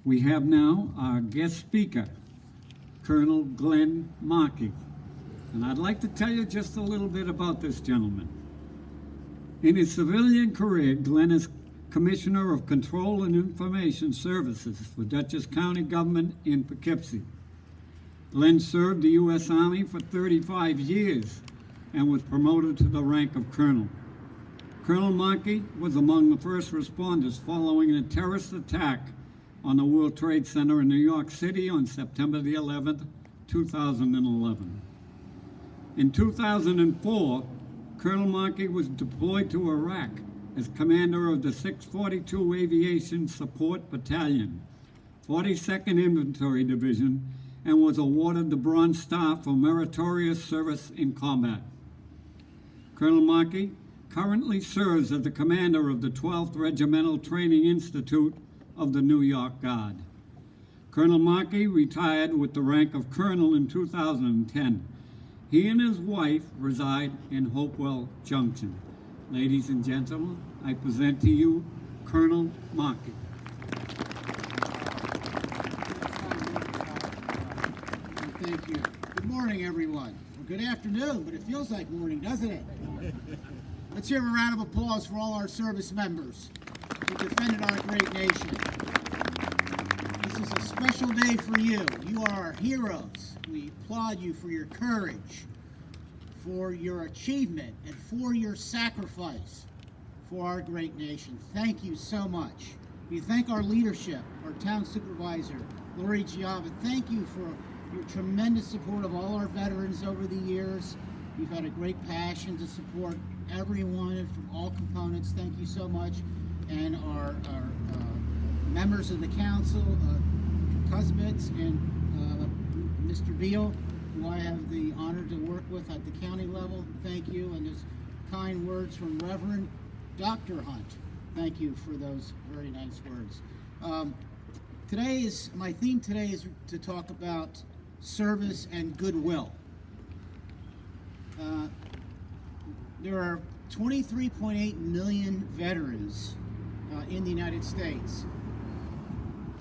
We have now our guest speaker, Colonel Glen Marchi. And I'd like to tell you just a little bit about this gentleman. In his civilian career, Glen is Commissioner of Control and Information Services for Dutchess County Government in Poughkeepsie. Glen served the U.S. Army for 35 years and was promoted to the rank of colonel. Colonel Marchi was among the first responders following a terrorist attack on the World Trade Center in New York City on September the 11th, 2011. In 2004, Colonel Marchi was deployed to Iraq as commander of the 642 Aviation Support Battalion, 42nd Infantry Division, and was awarded the Bronze Star for meritorious service in combat. Colonel Marchi currently serves as the commander of the 12th Regimental Training Institute of the New York Guard. Colonel Marchi retired with the rank of colonel in 2010. He and his wife reside in Hopewell Junction. Ladies and gentlemen, I present to you Colonel Marchi. Thank you. Good morning, everyone. Well, good afternoon, but it feels like morning, doesn't it? Let's hear a round of applause for all our service members who defended our great nation. This is a special day for you. You are our heroes. We applaud you for your courage, for your achievement, and for your sacrifice for our great nation. Thank you so much. We thank our leadership, our town supervisor, Lori Giava. Thank you for your tremendous support of all our veterans over the years. You've had a great passion to support everyone from all components. Thank you so much. And our members of the council, Cusbitz and Mr. Veal, who I have the honor to work with at the county level. Thank you. And there's kind words from Reverend Dr. Hunt. Thank you for those very nice words. My theme today is to talk about service and goodwill. There are 23.8 million veterans in the United States.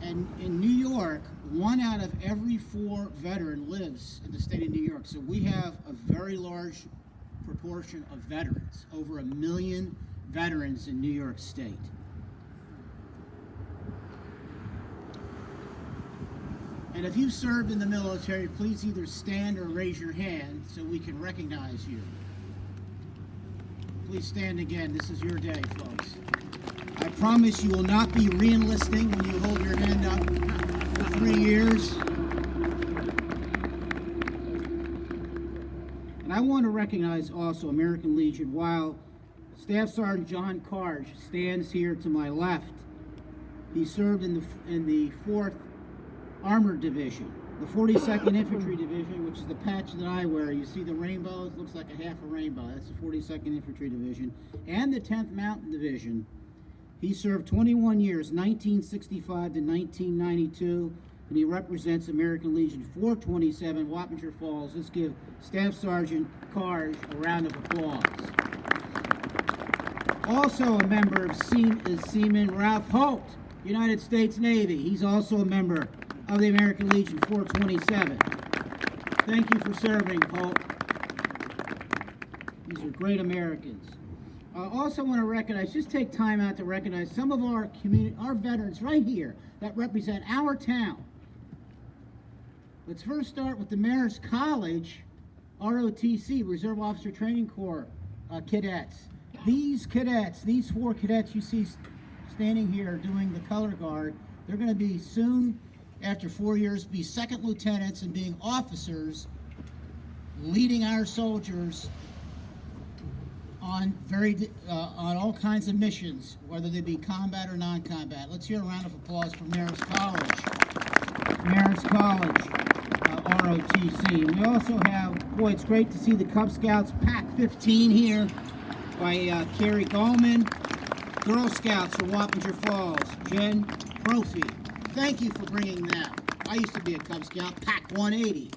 And in New York, 1 out of every 4 veteran lives in the state of New York. So we have a very large proportion of veterans, over 1 million veterans in New York State. And if you've served in the military, please either stand or raise your hand so we can recognize you. Please stand again. This is your day, folks. I promise you will not be re-enlisting when you hold your hand up for 3 years. And I want to recognize also American Legion. While Staff Sergeant John Karge stands here to my left, he served in the 4th Armored Division, the 42nd Infantry Division, which is the patch that I wear. You see the rainbow? It looks like a half a rainbow. That's the 42nd Infantry Division. And the 10th Mountain Division. He served 21 years, 1965 to 1992, and he represents American Legion 427, Wappinger Falls. Let's give Staff Sergeant Karge a round of applause. Also a member of is Seaman Ralph Holt, United States Navy. He's also a member of the American Legion 427. Thank you for serving, Holt. These are great Americans. I also want to recognize, just take time out to recognize some of our community, our veterans right here that represent our town. Let's first start with the Mayor's College, ROTC, Reserve Officer Training Corps cadets. These cadets, these 4 cadets you see standing here doing the color guard, they're going to be soon, after 4 years, be second lieutenants and being officers, leading our soldiers on all kinds of missions, whether they be combat or non-combat. Let's hear a round of applause for Mayor's College. Mayor's College, ROTC. We also have, boy, it's great to see the Cub Scouts Pack 15 here by Carrie Gallman. Girl Scouts from Wappinger Falls, Jen Brophy. Thank you for bringing that. I used to be a Cub Scout, Pack 180.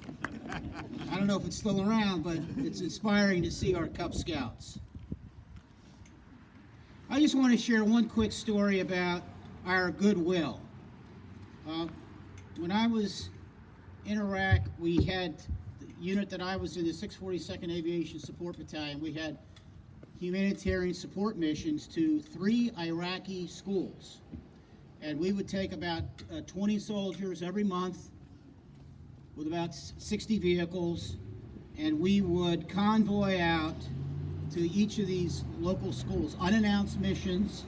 I don't know if it's still around, but it's inspiring to see our Cub Scouts. I just want to share one quick story about our goodwill. When I was in Iraq, we had the unit that I was in, the 642nd Aviation Support Battalion. We had humanitarian support missions to 3 Iraqi schools. And we would take about 20 soldiers every month with about 60 vehicles, and we would convoy out to each of these local schools, unannounced missions.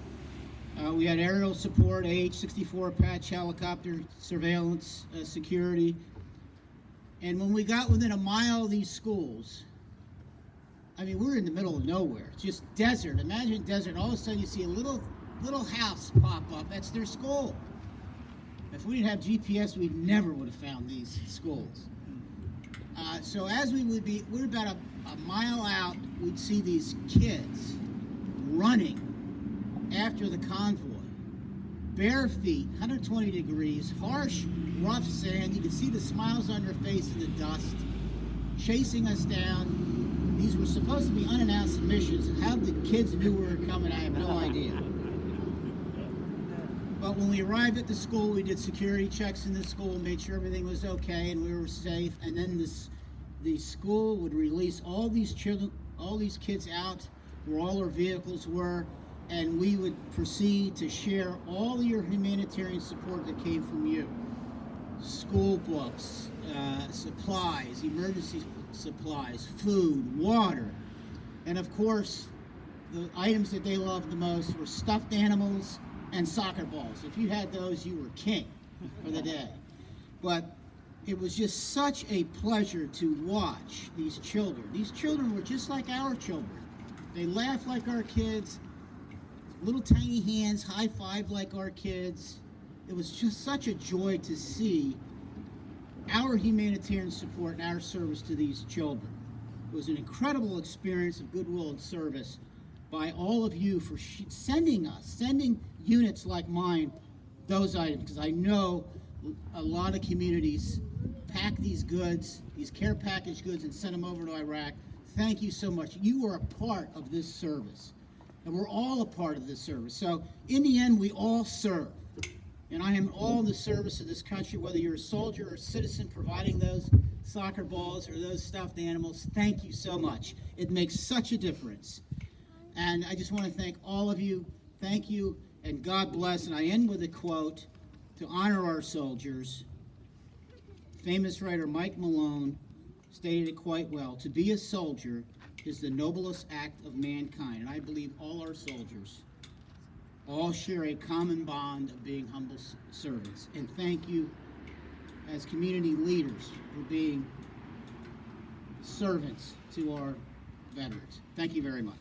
We had aerial support, AH-64 Apache helicopter, surveillance, security. And when we got within a mile of these schools, I mean, we're in the middle of nowhere. It's just desert. Imagine desert. All of a sudden, you see a little house pop up. That's their school. If we didn't have GPS, we never would have found these schools. So as we're about a mile out, we'd see these kids running after the convoy. Bare feet, 120 degrees, harsh, rough sand. You could see the smiles on their face in the dust, chasing us down. These were supposed to be unannounced missions. How the kids knew we were coming, I have no idea. But when we arrived at the school, we did security checks in the school, made sure everything was okay and we were safe. And then the school would release all these children, all these kids out where all their vehicles were, and we would proceed to share all your humanitarian support that came from you. School books, supplies, emergency supplies, food, water, and of course, the items that they loved the most were stuffed animals and soccer balls. If you had those, you were king for the day. But it was just such a pleasure to watch these children. These children were just like our children. They laughed like our kids, little tiny hands, high five like our kids. It was just such a joy to see our humanitarian support and our service to these children. It was an incredible experience of goodwill and service by all of you for sending units like mine those items, because I know a lot of communities pack these goods, these care package goods, and send them over to Iraq. Thank you so much. You are a part of this service, and we're all a part of this service. So in the end, we all serve. And I am all in the service of this country, whether you're a soldier or a citizen providing those soccer balls or those stuffed animals. Thank you so much. It makes such a difference. And I just want to thank all of you. Thank you, and God bless. And I end with a quote to honor our soldiers. Famous writer Mike Malone stated it quite well. To be a soldier is the noblest act of mankind. And I believe all our soldiers all share a common bond of being humble servants. And thank you as community leaders for being servants to our veterans. Thank you very much.